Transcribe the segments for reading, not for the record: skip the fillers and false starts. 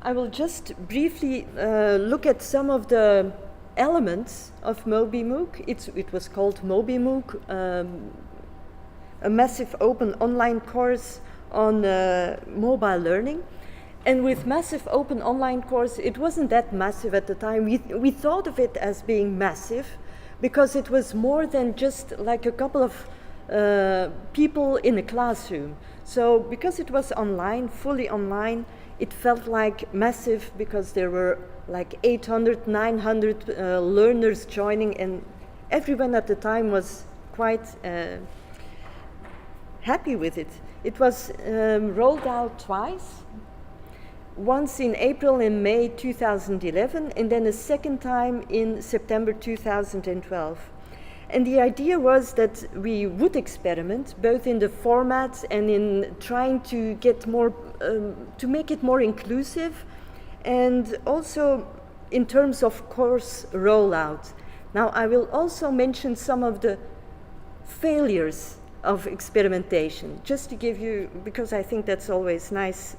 I will just briefly look at some of the elements of MobiMOOC. It was called MobiMOOC, a massive open online course on mobile learning. And with massive open online course, it wasn't that massive at the time. We thought of it as being massive because it was more than just like a couple of people in a classroom. So because it was online, fully online, it felt like massive because there were like 800, 900 learners joining, and everyone at the time was quite happy with it. It was rolled out twice. Once in April and May 2011, and then a second time in September 2012. And the idea was that we would experiment both in the format and in trying to get more, to make it more inclusive, and also in terms of course rollout. Now, I will also mention some of the failures of experimentation, just to give you, because I think that's always nice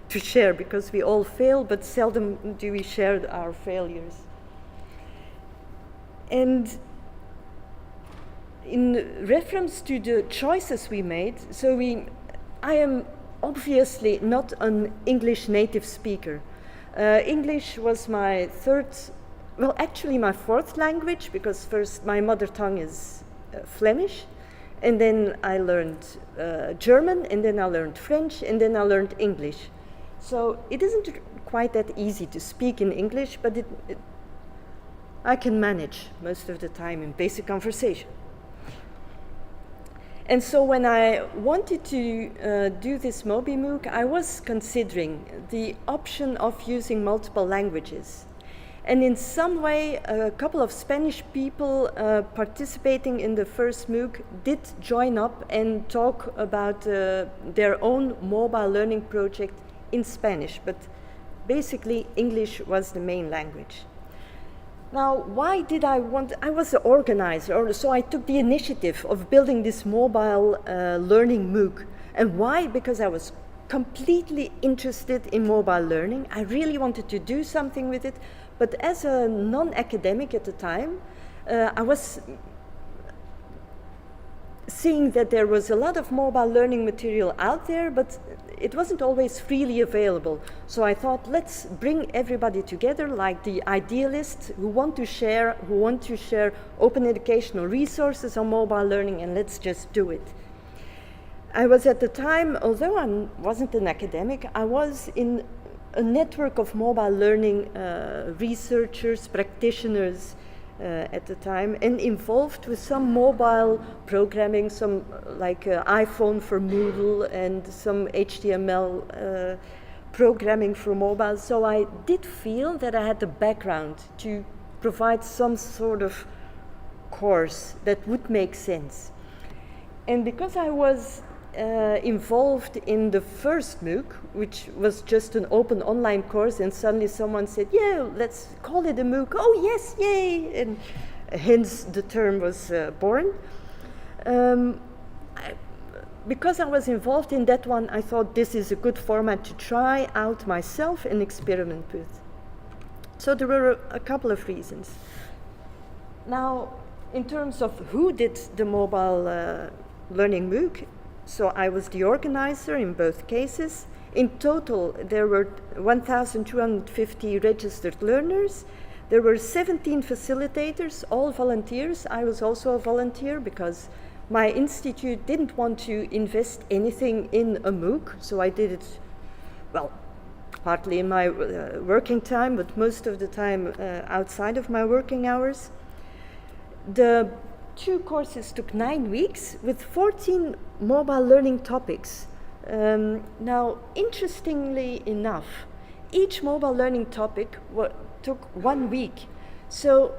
to share, because we all fail, but seldom do we share our failures. And in reference to the choices we made, I am obviously not an English native speaker. English was my my fourth language, because first my mother tongue is Flemish, and then I learned German, and then I learned French, and then I learned English. So it isn't quite that easy to speak in English, but I can manage most of the time in basic conversation. And so when I wanted to do this MobiMOOC, I was considering the option of using multiple languages. And in some way, a couple of Spanish people participating in the first MOOC did join up and talk about their own mobile learning project in Spanish, but basically English was the main language. Now, why did I was the organizer, so I took the initiative of building this mobile learning MOOC. And why? Because I was completely interested in mobile learning. I really wanted to do something with it. But as a non-academic at the time, I was seeing that there was a lot of mobile learning material out there, but it wasn't always freely available. So I thought, let's bring everybody together, like the idealists who want to share open educational resources on mobile learning, and let's just do it. I was at the time, although I wasn't an academic, I was in a network of mobile learning researchers, practitioners at the time, and involved with some mobile programming, some like iPhone for Moodle and some HTML programming for mobile. So I did feel that I had the background to provide some sort of course that would make sense. And because I was involved in the first MOOC, which was just an open online course, and suddenly someone said, yeah, let's call it a MOOC. Oh yes, yay! And hence the term was born. Because I was involved in that one, I thought this is a good format to try out myself and experiment with. So there were a couple of reasons. Now, in terms of who did the mobile learning MOOC, so I was the organizer in both cases. In total, there were 1,250 registered learners. There were 17 facilitators, all volunteers. I was also a volunteer because my institute didn't want to invest anything in a MOOC, so I did it, well, partly in my working time, but most of the time outside of my working hours. The 2 courses took 9 weeks with 14 mobile learning topics. Now, interestingly enough, each mobile learning topic took 1 week. So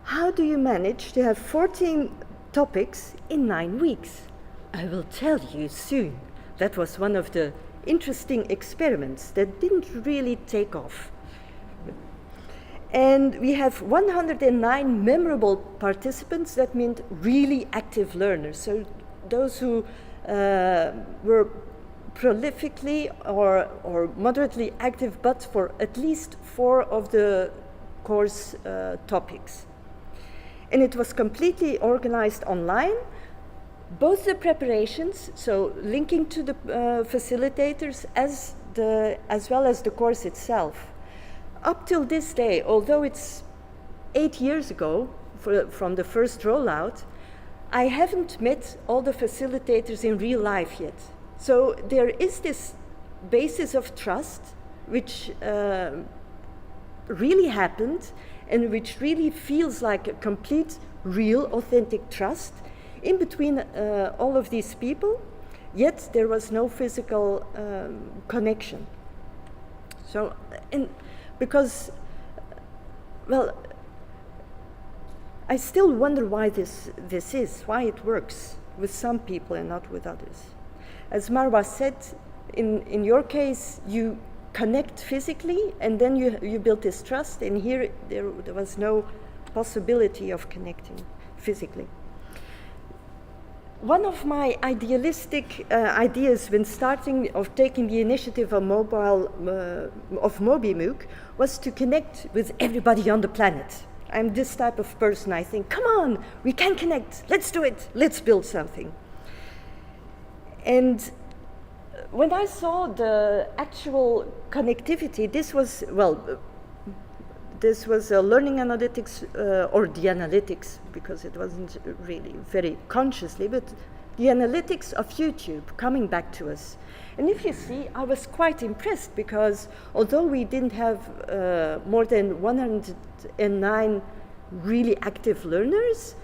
how do you manage to have 14 topics in 9 weeks? I will tell you soon. That was one of the interesting experiments that didn't really take off. And we have 109 memorable participants. That meant really active learners. So those who were prolifically or moderately active, but for at least 4 of the course topics. And it was completely organized online, both the preparations, so linking to the facilitators as well as the course itself. Up till this day, although it's 8 years ago from the first rollout, I haven't met all the facilitators in real life yet. So there is this basis of trust which really happened and which really feels like a complete, real, authentic trust in between all of these people, yet there was no physical connection. So, because, well, I still wonder why this is, why it works with some people and not with others. As Marwa said, in your case, you connect physically and then you build this trust, and here there was no possibility of connecting physically. One of my idealistic ideas when starting of taking the initiative of MobiMOOC was to connect with everybody on the planet. I'm this type of person. I think, come on, we can connect. Let's do it. Let's build something. And when I saw the actual connectivity, this was learning analytics or the analytics, because it wasn't really very consciously, but the analytics of YouTube coming back to us. And if you see, I was quite impressed because although we didn't have more than 109 really active learners,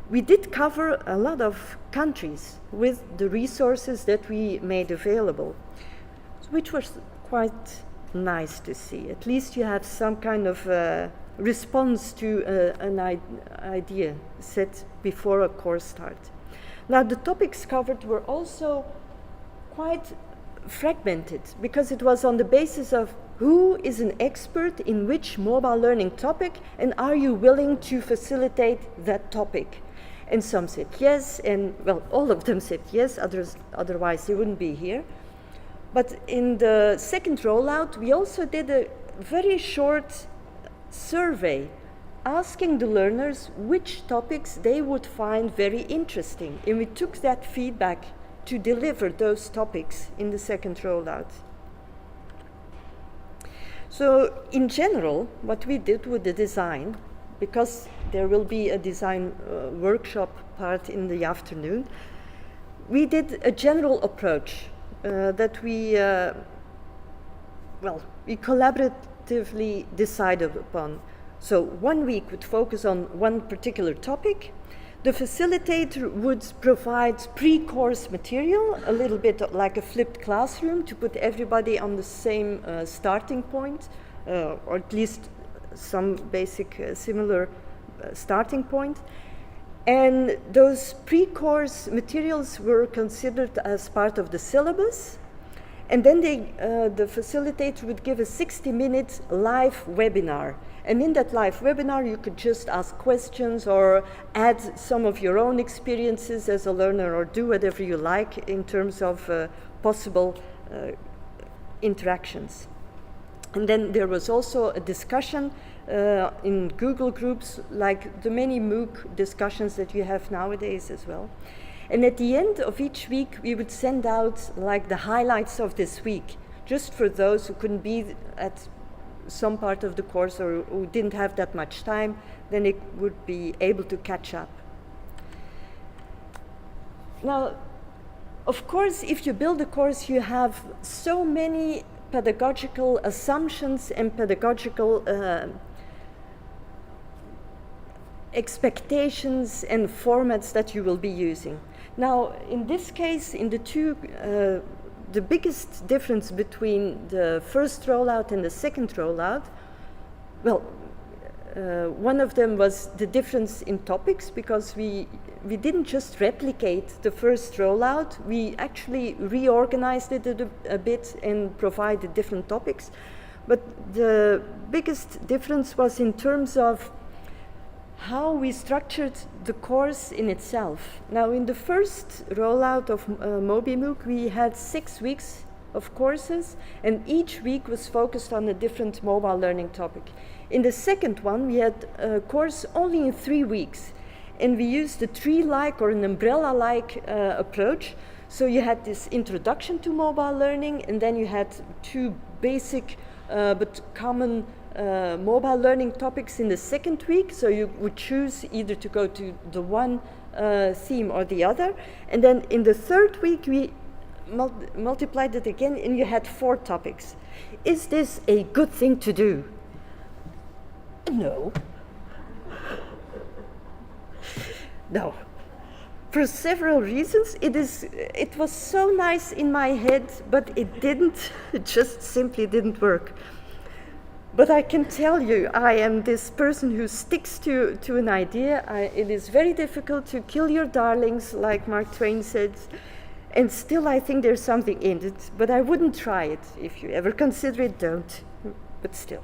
we did cover a lot of countries with the resources that we made available, which was quite nice to see. At least you have some kind of response to an idea set before a course start. Now, the topics covered were also quite fragmented because it was on the basis of who is an expert in which mobile learning topic and are you willing to facilitate that topic. And some said yes, and well, all of them said yes, otherwise they wouldn't be here. But in the second rollout, we also did a very short survey asking the learners which topics they would find very interesting. And we took that feedback to deliver those topics in the second rollout. So in general, what we did with the design, because there will be a design workshop part in the afternoon, we did a general approach that we collaboratively decided upon. So 1 week would focus on one particular topic. The facilitator would provide pre-course material, a little bit like a flipped classroom, to put everybody on the same starting point, or at least some basic similar starting point. And those pre-course materials were considered as part of the syllabus. And then the facilitator would give a 60-minute live webinar. And in that live webinar, you could just ask questions or add some of your own experiences as a learner, or do whatever you like in terms of possible interactions. And then there was also a discussion in Google groups, like the many MOOC discussions that you have nowadays as well. And at the end of each week, we would send out like the highlights of this week, just for those who couldn't be at some part of the course or who didn't have that much time, then they would be able to catch up. Now, of course, if you build a course, you have so many pedagogical assumptions and pedagogical expectations and formats that you will be using. Now, in this case, in the two, the biggest difference between the first rollout and the second rollout, well, one of them was the difference in topics, because we didn't just replicate the first rollout, we actually reorganized it a bit and provided different topics. But the biggest difference was in terms of how we structured the course in itself. Now, in the first rollout of MobiMOOC, we had 6 weeks of courses, and each week was focused on a different mobile learning topic. In the second one, we had a course only in 3 weeks, and we used a tree-like or an umbrella-like approach. So you had this introduction to mobile learning, and then you had 2 basic but common mobile learning topics in the second week. So you would choose either to go to the one theme or the other. And then in the third week, we multiplied it again, and you had 4 topics. Is this a good thing to do? No. No. For several reasons. It was so nice in my head, but it just simply didn't work. But I can tell you, I am this person who sticks to an idea. It is very difficult to kill your darlings, like Mark Twain said, and still I think there's something in it, but I wouldn't try it. If you ever consider it, don't, but still.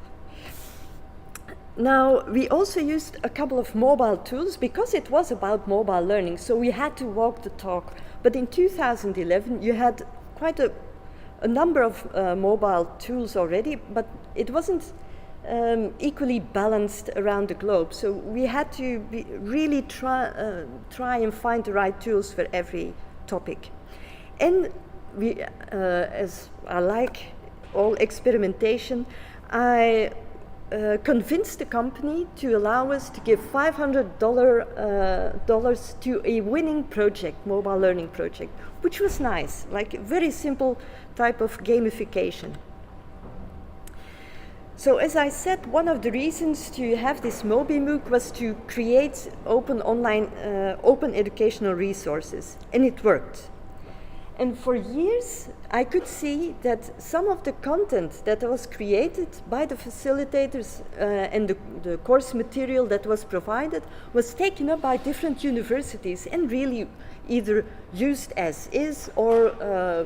Now, we also used a couple of mobile tools because it was about mobile learning, so we had to walk the talk. But in 2011, you had quite a number of mobile tools already, but it wasn't equally balanced around the globe. So we had to really try and find the right tools for every topic. And we, as I like all experimentation, I convinced the company to allow us to give $500 to a winning project, mobile learning project, which was nice, like a very simple type of gamification. So as I said, one of the reasons to have this MobiMOOC was to create open online, open educational resources, and it worked. And for years, I could see that some of the content that was created by the facilitators and the course material that was provided was taken up by different universities and really either used as is or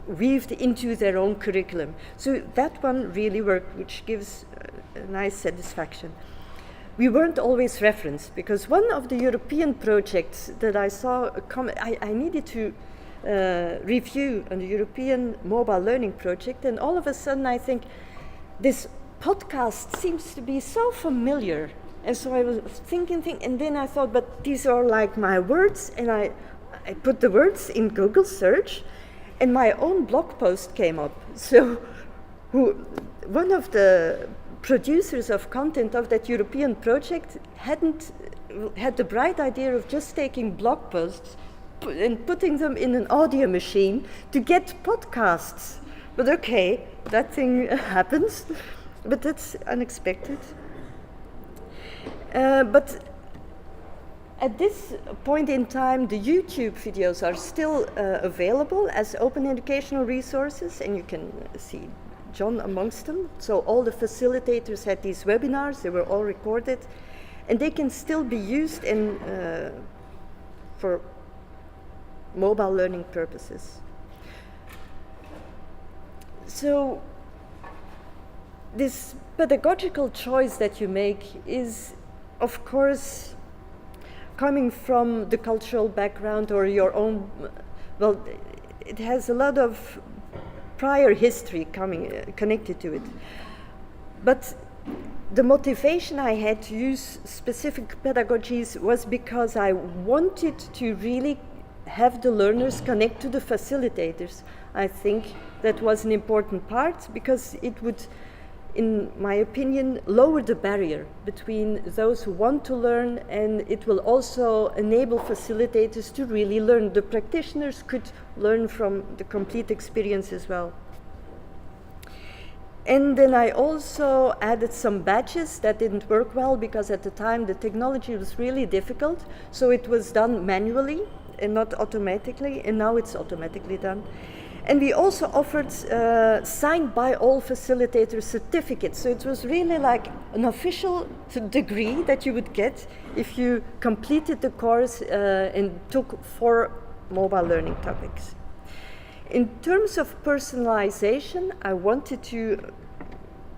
weaved into their own curriculum. So that one really worked, which gives a nice satisfaction. We weren't always referenced, because one of the European projects that I saw, I needed to review on the European mobile learning project, and all of a sudden I think this podcast seems to be so familiar, and so I was thinking, and then I thought, but these are like my words, and I put the words in Google search, and my own blog post came up. So one of the producers of content of that European project had the bright idea of just taking blog posts and putting them in an audio machine to get podcasts. But okay, that thing happens, but that's unexpected. But at this point in time, the YouTube videos are still available as open educational resources, and you can see John amongst them. So all the facilitators had these webinars, they were all recorded, and they can still be used for mobile learning purposes. So this pedagogical choice that you make is, of course, coming from the cultural background or your own, well, it has a lot of prior history connected to it. But the motivation I had to use specific pedagogies was because I wanted to really have the learners connect to the facilitators. I think that was an important part, because it would, in my opinion, lower the barrier between those who want to learn, and it will also enable facilitators to really learn. The practitioners could learn from the complete experience as well. And then I also added some badges that didn't work well, because at the time the technology was really difficult, so it was done manually and not automatically, and now it's automatically done. And we also offered signed by all facilitators certificates, so it was really like an official degree that you would get if you completed the course and took 4 mobile learning topics. In terms of personalization, I wanted to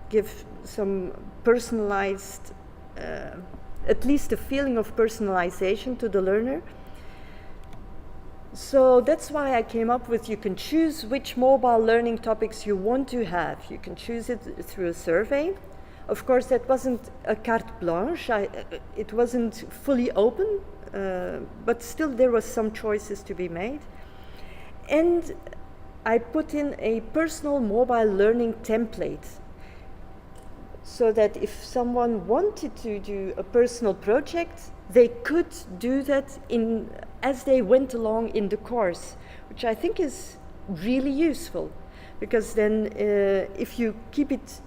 give some personalized, at least a feeling of personalization to the learner. So that's why I came up with, you can choose which mobile learning topics you want to have. You can choose it through a survey. Of course, that wasn't a carte blanche. It wasn't fully open, but still there was some choices to be made. And I put in a personal mobile learning template so that if someone wanted to do a personal project, they could do that as they went along in the course, which I think is really useful, because then if you keep it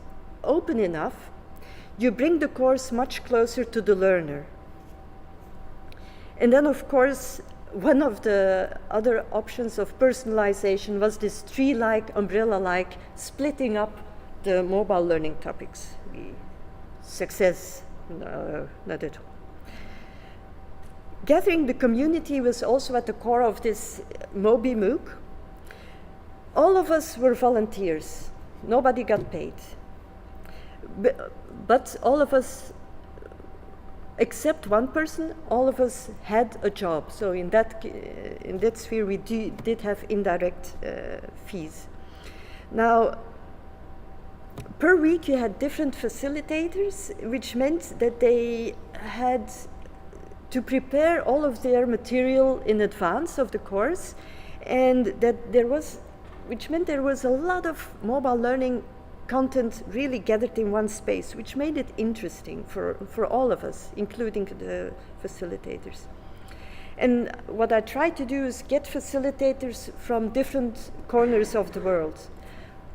open enough, you bring the course much closer to the learner. And then, of course, one of the other options of personalization was this tree-like, umbrella-like, splitting up the mobile learning topics. Success, no, not at all. Gathering the community was also at the core of this MobiMOOC. All of us were volunteers. Nobody got paid. But all of us, except one person, all of us had a job. So in that sphere, we did have indirect fees. Now, per week, you had different facilitators, which meant that they had to prepare all of their material in advance of the course, and that which meant there was a lot of mobile learning content really gathered in one space, which made it interesting for all of us, including the facilitators. And what I tried to do is get facilitators from different corners of the world,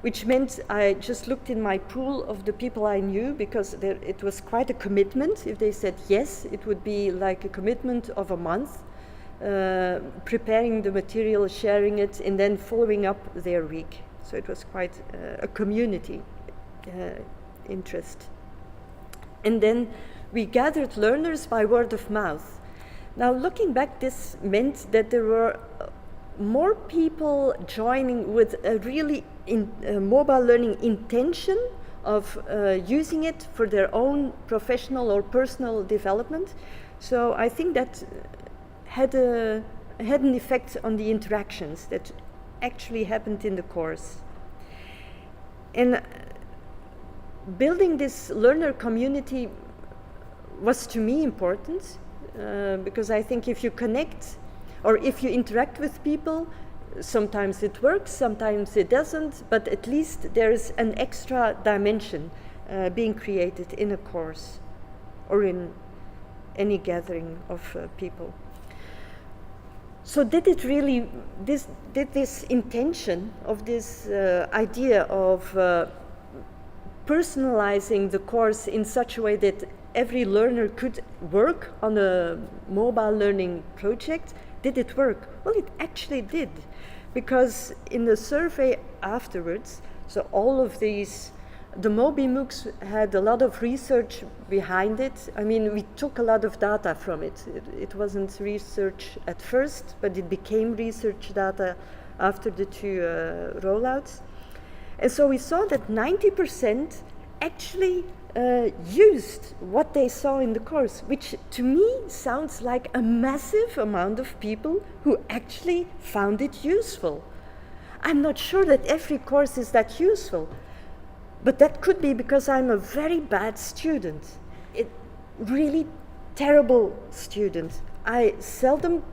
which meant I just looked in my pool of the people I knew, because it was quite a commitment. If they said yes, it would be like a commitment of a month, preparing the material, sharing it, and then following up their week. So it was quite a community interest. And then we gathered learners by word of mouth. Now, looking back, this meant that there were more people joining with a really mobile learning intention of using it for their own professional or personal development. So I think that had an effect on the interactions that actually happened in the course. And building this learner community was to me important, because I think if you connect or if you interact with people, sometimes it works, sometimes it doesn't, but at least there is an extra dimension being created in a course or in any gathering of people. So did this intention of this idea of personalizing the course in such a way that every learner could work on a mobile learning project, did it work? Well, it actually did, because in the survey afterwards, so all of these, the MobiMOOCs had a lot of research behind it. I mean, we took a lot of data from it. It wasn't research at first, but it became research data after the two rollouts. And so we saw that 90% actually used what they saw in the course, which to me sounds like a massive amount of people who actually found it useful. I'm not sure that every course is that useful, but that could be because I'm a very bad student, really terrible student. I seldom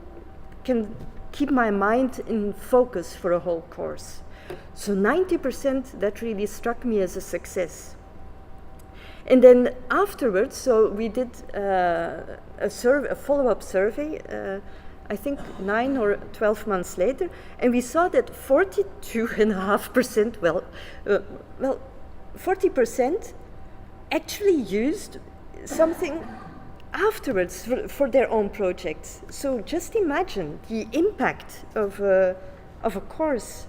can keep my mind in focus for a whole course. So 90%, that really struck me as a success. And then afterwards, so we did a follow-up survey, I think 9 or 12 months later, and we saw that 42.5%, 40% actually used something afterwards for their own projects. So just imagine the impact of a course.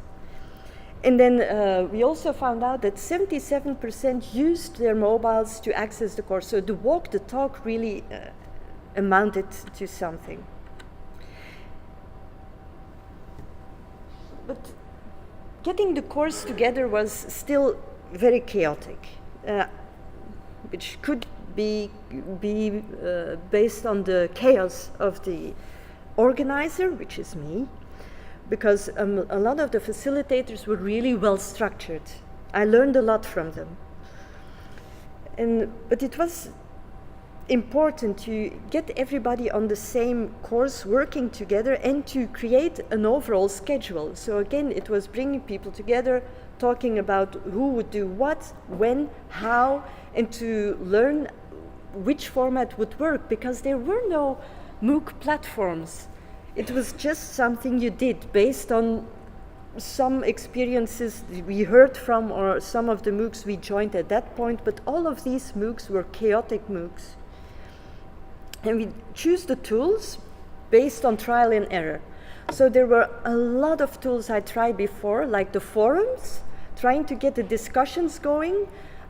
And then we also found out that 77% used their mobiles to access the course. So the walk, the talk really amounted to something. But getting the course together was still very chaotic, which could be based on the chaos of the organizer, which is me, because a lot of the facilitators were really well structured. I learned a lot from them. But it was important to get everybody on the same course working together and to create an overall schedule. So again, it was bringing people together, talking about who would do what, when, how, and to learn which format would work, because there were no MOOC platforms. It was just something you did based on some experiences we heard from, or some of the MOOCs we joined at that point, but all of these MOOCs were chaotic MOOCs. And we choose the tools based on trial and error. So there were a lot of tools I tried before, like the forums, trying to get the discussions going.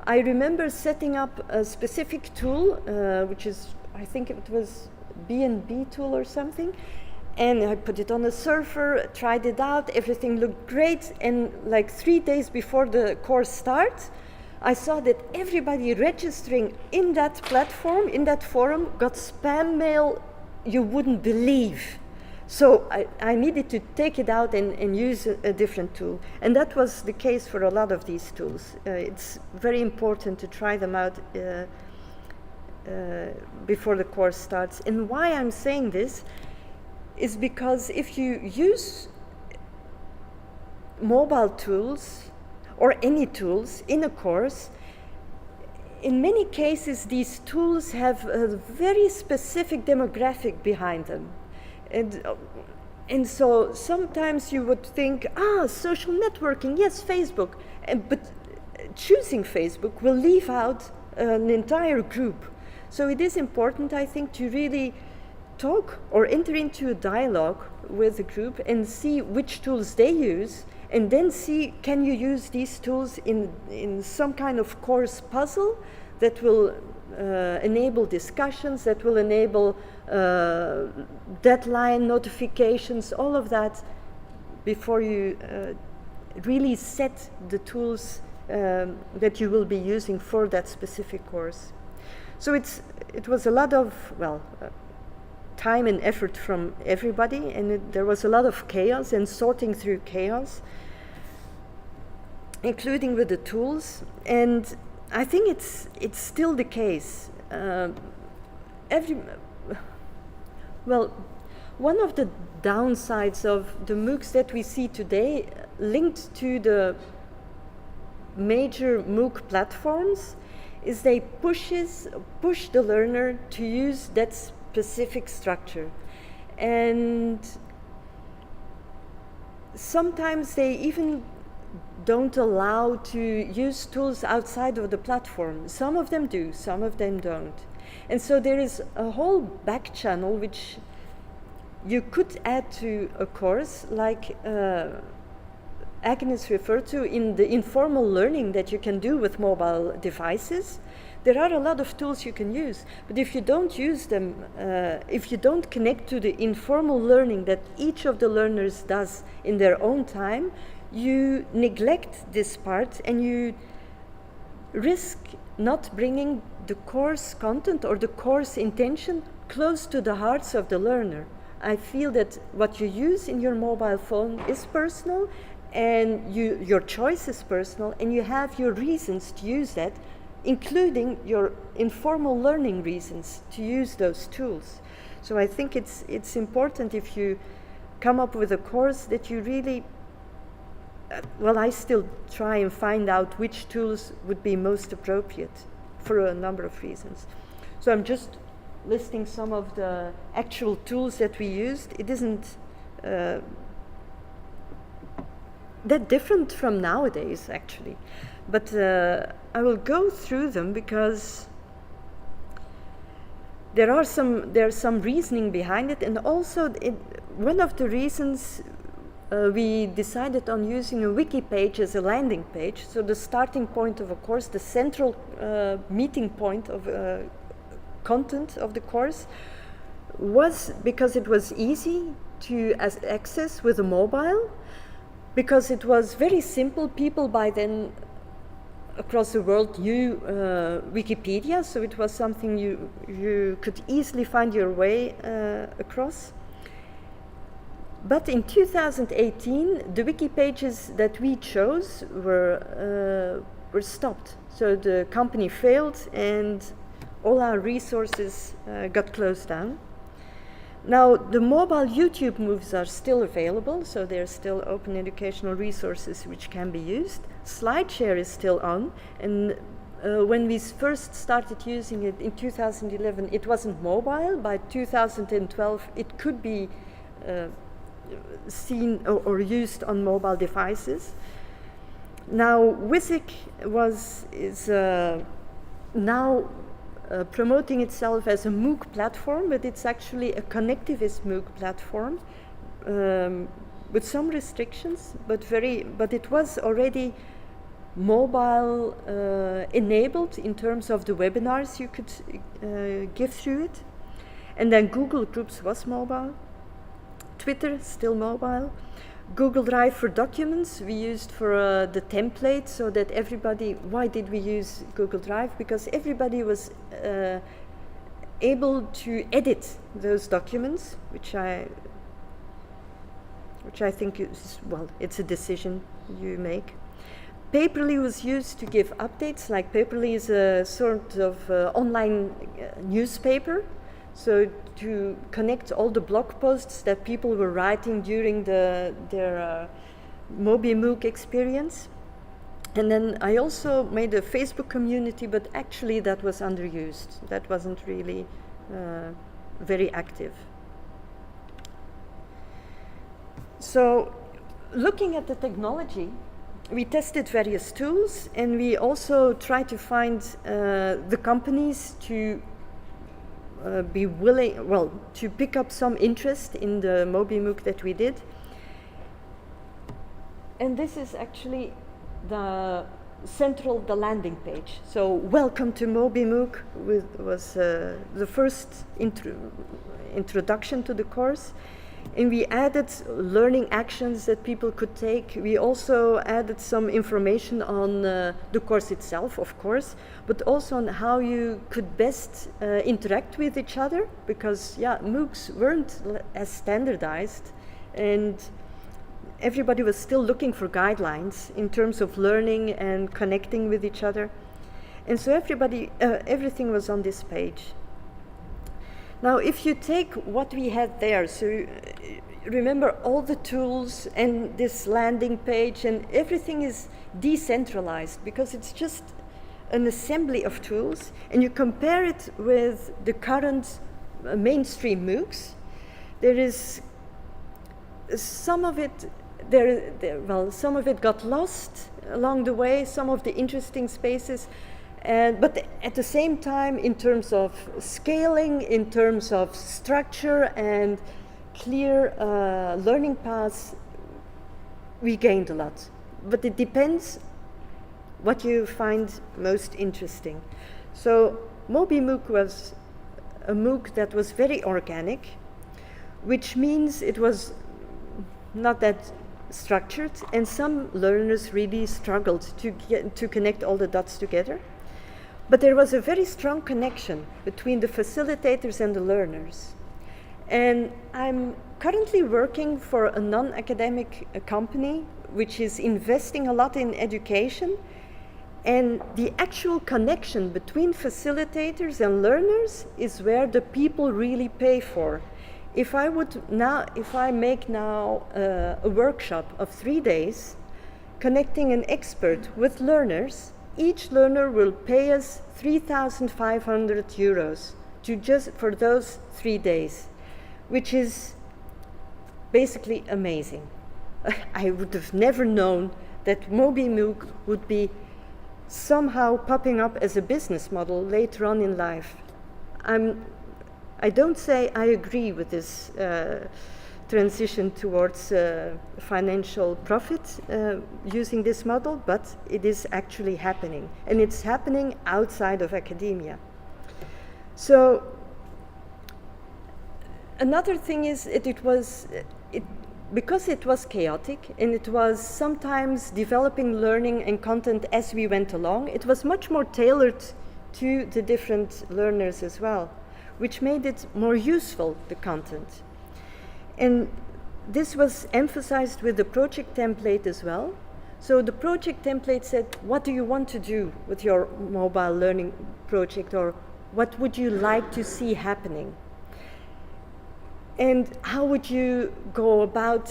I remember setting up a specific tool, which is, I think it was B&B tool or something, and I put it on the server, tried it out, everything looked great, and like 3 days before the course starts, I saw that everybody registering in that platform, in that forum, got spam mail you wouldn't believe. So I needed to take it out and use a different tool. And that was the case for a lot of these tools. It's very important to try them out before the course starts. And why I'm saying this is because if you use mobile tools or any tools in a course, in many cases these tools have a very specific demographic behind them. And so sometimes you would think, social networking, yes, Facebook, but choosing Facebook will leave out an entire group. So it is important, I think, to really talk or enter into a dialogue with the group and see which tools they use, and then see, can you use these tools in some kind of course puzzle that will enable discussions, that will enable deadline notifications, all of that, before you really set the tools that you will be using for that specific course. So it was a lot of, time and effort from everybody, and there was a lot of chaos and sorting through chaos, including with the tools. And I think it's still the case. One of the downsides of the MOOCs that we see today, linked to the major MOOC platforms, is they push the learner to use that specific structure. And sometimes they even don't allow to use tools outside of the platform. Some of them do, some of them don't. And so there is a whole back channel which you could add to a course, like Agnes referred to, in the informal learning that you can do with mobile devices. There are a lot of tools you can use, but if you don't use them, if you don't connect to the informal learning that each of the learners does in their own time, you neglect this part and you risk not bringing the course content or the course intention close to the hearts of the learner. I feel that what you use in your mobile phone is personal, and your choice is personal, and you have your reasons to use that, including your informal learning reasons to use those tools. So I think it's important, if you come up with a course, that you really, I still try and find out which tools would be most appropriate for a number of reasons. So I'm just listing some of the actual tools that we used. It isn't that different from nowadays, actually. But I will go through them because there's some reasoning behind it, and also one of the reasons we decided on using a wiki page as a landing page. So the starting point of a course, the central meeting point of content of the course, was because it was easy to access with a mobile, because it was very simple. People by then across the world knew Wikipedia, so it was something you could easily find your way across. But in 2018, the wiki pages that we chose were stopped. So the company failed and all our resources got closed down. Now, the mobile YouTube MOOCs are still available, so there are still open educational resources which can be used. SlideShare is still on, and when we first started using it in 2011, it wasn't mobile. By 2012, it could be seen or used on mobile devices. Now, WYSIC is now promoting itself as a MOOC platform, but it's actually a connectivist MOOC platform with some restrictions, but it was already mobile enabled in terms of the webinars you could give through it. And then Google Groups was mobile. Twitter, still mobile. Google Drive for documents, we used for the template so that everybody, why did we use Google Drive? Because everybody was able to edit those documents, which I think is, well, it's a decision you make. Paperly was used to give updates, like Paperly is a sort of online newspaper. So to connect all the blog posts that people were writing during their MobiMOOC experience. And then I also made a Facebook community, but actually that was underused. That wasn't really very active. So looking at the technology, we tested various tools, and we also tried to find the companies to be willing, well, to pick up some interest in the MobiMOOC that we did. And this is actually the landing page. So welcome to MobiMOOC was the first introduction to the course. And we added learning actions that people could take. We also added some information on the course itself, of course, but also on how you could best interact with each other, because MOOCs weren't as standardized, and everybody was still looking for guidelines in terms of learning and connecting with each other. And so everything was on this page. Now, if you take what we had there, so remember all the tools and this landing page, and everything is decentralized because it's just an assembly of tools, and you compare it with the current mainstream MOOCs, there is some of it some of it got lost along the way, some of the interesting spaces. But at the same time, in terms of scaling, in terms of structure and clear learning paths, we gained a lot. But it depends what you find most interesting. So MobiMOOC was a MOOC that was very organic, which means it was not that structured, and some learners really struggled to connect all the dots together. But there was a very strong connection between the facilitators and the learners. And I'm currently working for a non-academic company which is investing a lot in education, and the actual connection between facilitators and learners is where the people really pay for. If I make now a workshop of 3 days, connecting an expert with learners, each learner will pay us 3,500 euros for those 3 days, which is basically amazing. I would have never known that MobiMOOC would be somehow popping up as a business model later on in life. I don't say I agree with this transition towards financial profit using this model, but it is actually happening, and it's happening outside of academia. So another thing is because it was chaotic, and it was sometimes developing learning and content as we went along, it was much more tailored to the different learners as well, which made it more useful, the content. And this was emphasized with the project template as well. So the project template said, what do you want to do with your mobile learning project, or what would you like to see happening? And how would you go about,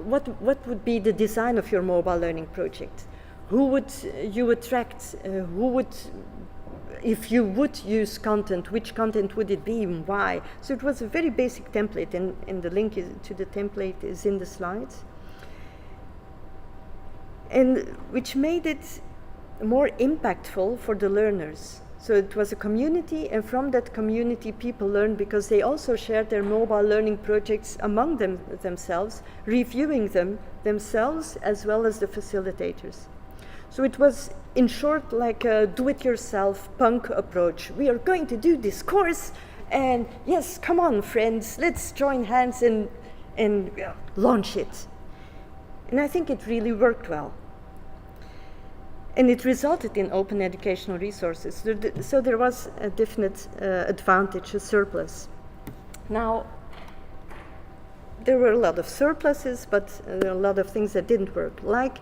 what would be the design of your mobile learning project? Who would you attract? Who would, if you would use content, which content would it be and why? So it was a very basic template, and the link to the template is in the slides. And which made it more impactful for the learners. So it was a community, and from that community people learned because they also shared their mobile learning projects among themselves, reviewing them themselves as well as the facilitators. So it was, in short, like a do-it-yourself punk approach. We are going to do this course, and yes, come on friends, let's join hands and launch it. And I think it really worked well. And it resulted in open educational resources. So there was a definite advantage, a surplus. Now, there were a lot of surpluses, but there are a lot of things that didn't work, like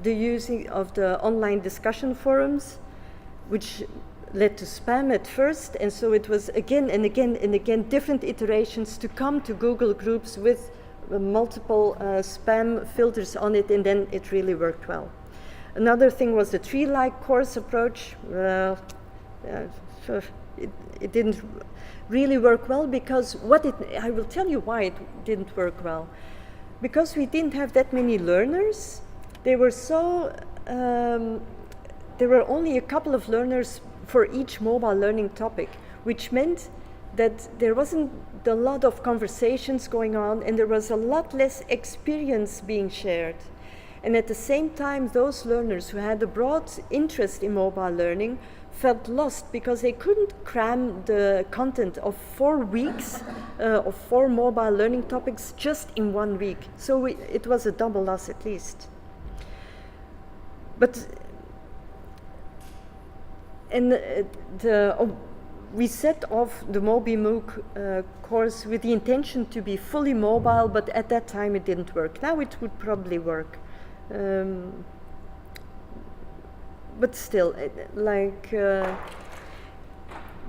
the using of the online discussion forums, which led to spam at first, and so it was again and again and again different iterations to come to Google Groups with multiple spam filters on it, and then it really worked well. Another thing was the tree-like course approach. It didn't really work well because I will tell you why it didn't work well. Because we didn't have that many learners, there were only a couple of learners for each mobile learning topic, which meant that there wasn't a lot of conversations going on, and there was a lot less experience being shared. And at the same time, those learners who had a broad interest in mobile learning felt lost because they couldn't cram the content of 4 weeks of 4 mobile learning topics just in 1 week. So it was a double loss at least. But we set off the MobiMOOC course with the intention to be fully mobile, but at that time it didn't work. Now it would probably work. But still,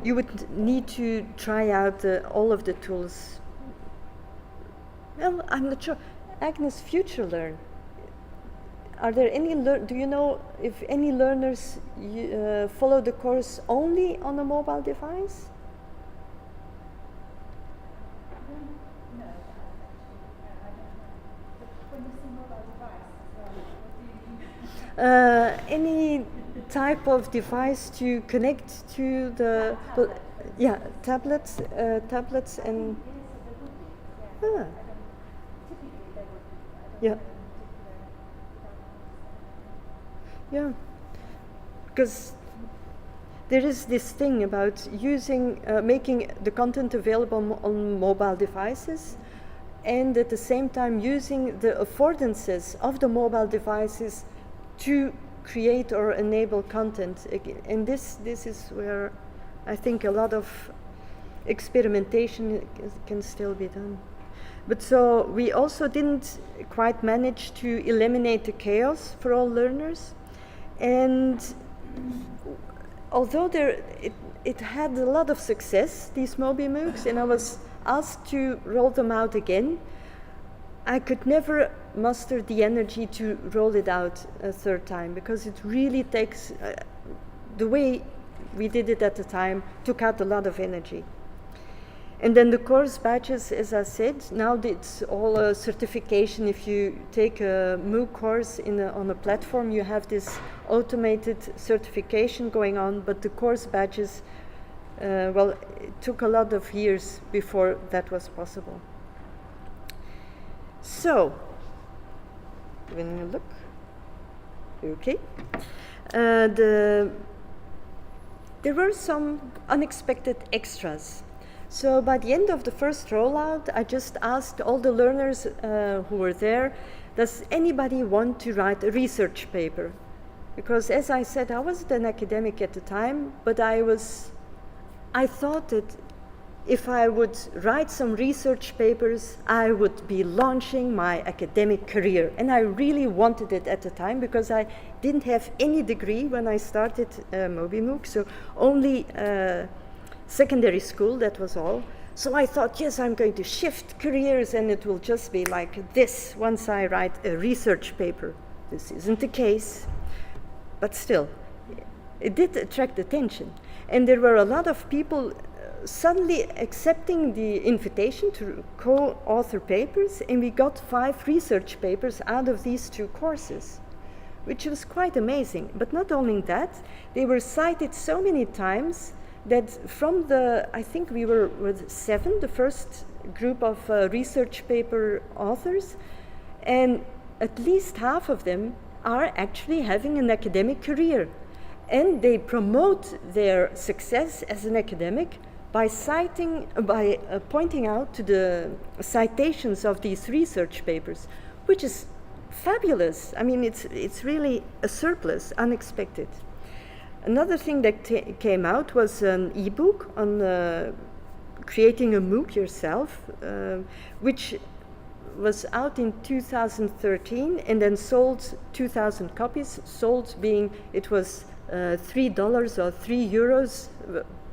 you would need to try out all of the tools. Well, I'm not sure. Agnes, FutureLearn. Are there any, do you know if any learners follow the course only on a mobile device? No, I don't know. But when you say mobile device, what do you mean? Any type of device to connect to the, yeah, tablets and. Ah. Yeah. Yeah, because there is this thing about using, making the content available on mobile devices, and at the same time using the affordances of the mobile devices to create or enable content. And this is where I think a lot of experimentation can still be done. But so we also didn't quite manage to eliminate the chaos for all learners. And although it had a lot of success, these MobiMOOCs, and I was asked to roll them out again, I could never muster the energy to roll it out a third time, because it really takes, the way we did it at the time took out a lot of energy. And then the course badges, as I said, now it's all a certification. If you take a MOOC course on a platform, you have this automated certification going on, but the course badges, well, it took a lot of years before that was possible. So, when you look, okay, there were some unexpected extras. So by the end of the first rollout, I just asked all the learners who were there, does anybody want to write a research paper? Because as I said, I wasn't an academic at the time, but I thought that if I would write some research papers, I would be launching my academic career. And I really wanted it at the time because I didn't have any degree when I started MobiMOOC, so only secondary school, that was all. So I thought, yes, I'm going to shift careers and it will just be like this once I write a research paper. This isn't the case, but still, it did attract attention. And there were a lot of people suddenly accepting the invitation to co-author papers, and we got 5 research papers out of these 2 courses, which was quite amazing. But not only that, they were cited so many times that from the, I think we were with 7, the first group of research paper authors, and at least half of them are actually having an academic career. And they promote their success as an academic by pointing out to the citations of these research papers, which is fabulous. I mean, it's really a surplus, unexpected. Another thing that came out was an e-book on creating a MOOC yourself, which was out in 2013 and then sold 2,000 copies, sold being it was $3 or €3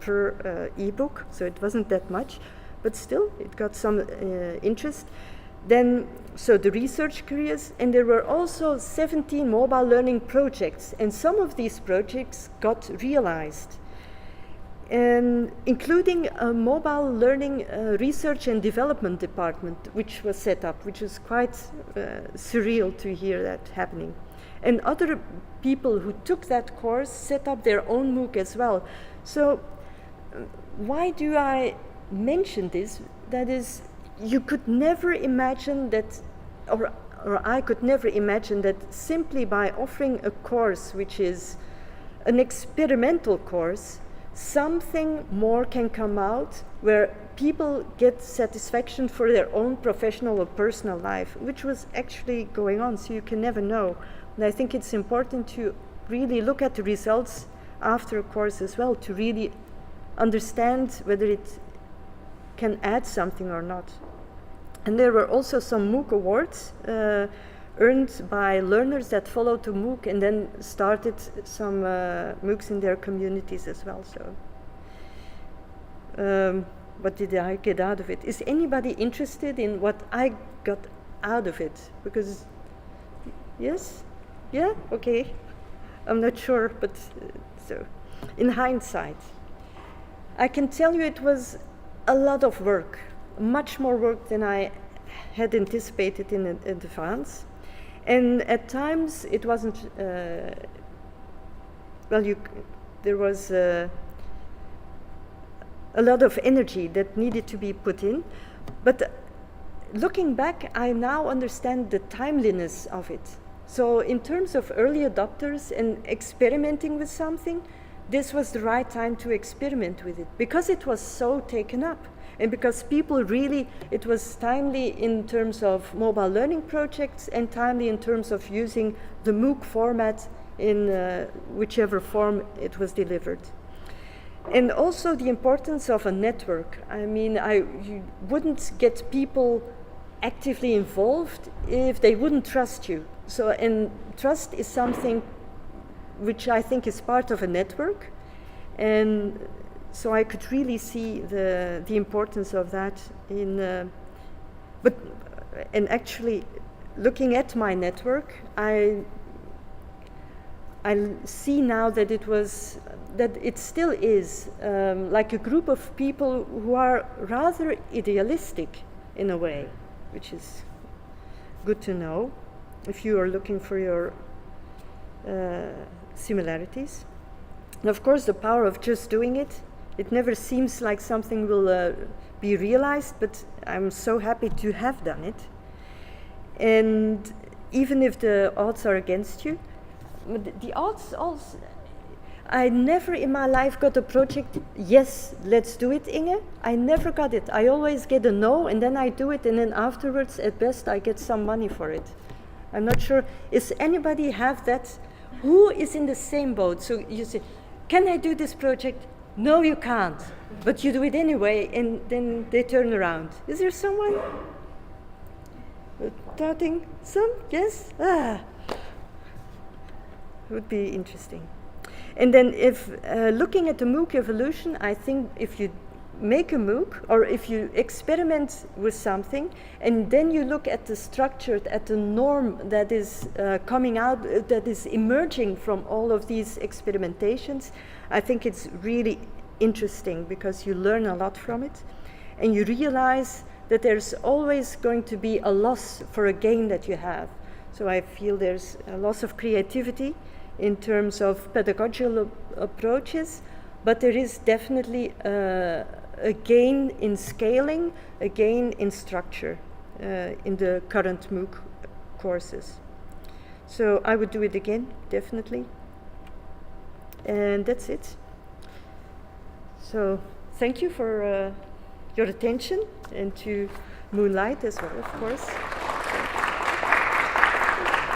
per ebook, so it wasn't that much, but still it got some interest. Then, so the research careers, and there were also 17 mobile learning projects, and some of these projects got realized, and including a mobile learning research and development department, which was set up, which was quite surreal to hear that happening. And other people who took that course set up their own MOOC as well. So why do I mention this? That is, you could never imagine that, or I could never imagine that simply by offering a course which is an experimental course, something more can come out where people get satisfaction for their own professional or personal life, which was actually going on, so you can never know. And I think it's important to really look at the results after a course as well, to really understand whether it can add something or not. And there were also some MOOC awards earned by learners that followed the MOOC and then started some MOOCs in their communities as well. So, what did I get out of it? Is anybody interested in what I got out of it? Because, yes? Yeah? Okay. I'm not sure, but so, in hindsight, I can tell you it was a lot of work, much more work than I had anticipated in advance. And at times it wasn't, there was a lot of energy that needed to be put in. But looking back, I now understand the timeliness of it. So in terms of early adopters and experimenting with something, this was the right time to experiment with it, because it was so taken up. And because people really, it was timely in terms of mobile learning projects and timely in terms of using the MOOC format in whichever form it was delivered. And also the importance of a network. I mean, you wouldn't get people actively involved if they wouldn't trust you. So, and trust is something which I think is part of a network. And so I could really see the importance of that in, and actually looking at my network, I see now that it still is like a group of people who are rather idealistic in a way, which is good to know if you are looking for your similarities. And of course, the power of just doing it. It never seems like something will be realized, but I'm so happy to have done it. And even if the odds are against you, the odds also, I never in my life got a project, yes, let's do it, Inge. I never got it. I always get a no, and then I do it, and then afterwards, at best, I get some money for it. I'm not sure, is anybody have that? Who is in the same boat? So you say, can I do this project? no, you can't, but you do it anyway, and then they turn around. Is there someone doubting? Some? Yes? Would be interesting. And then if looking at the MOOC evolution, I think if you make a MOOC, or if you experiment with something, and then you look at the structure, at the norm that is coming out, that is emerging from all of these experimentations, I think it's really interesting because you learn a lot from it, and you realize that there's always going to be a loss for a gain that you have. So I feel there's a loss of creativity in terms of pedagogical approaches, but there is definitely a gain in scaling, a gain in structure in the current MOOC courses. So I would do it again, definitely. And that's it. So thank you for your attention, and to Moonlight as well, of course.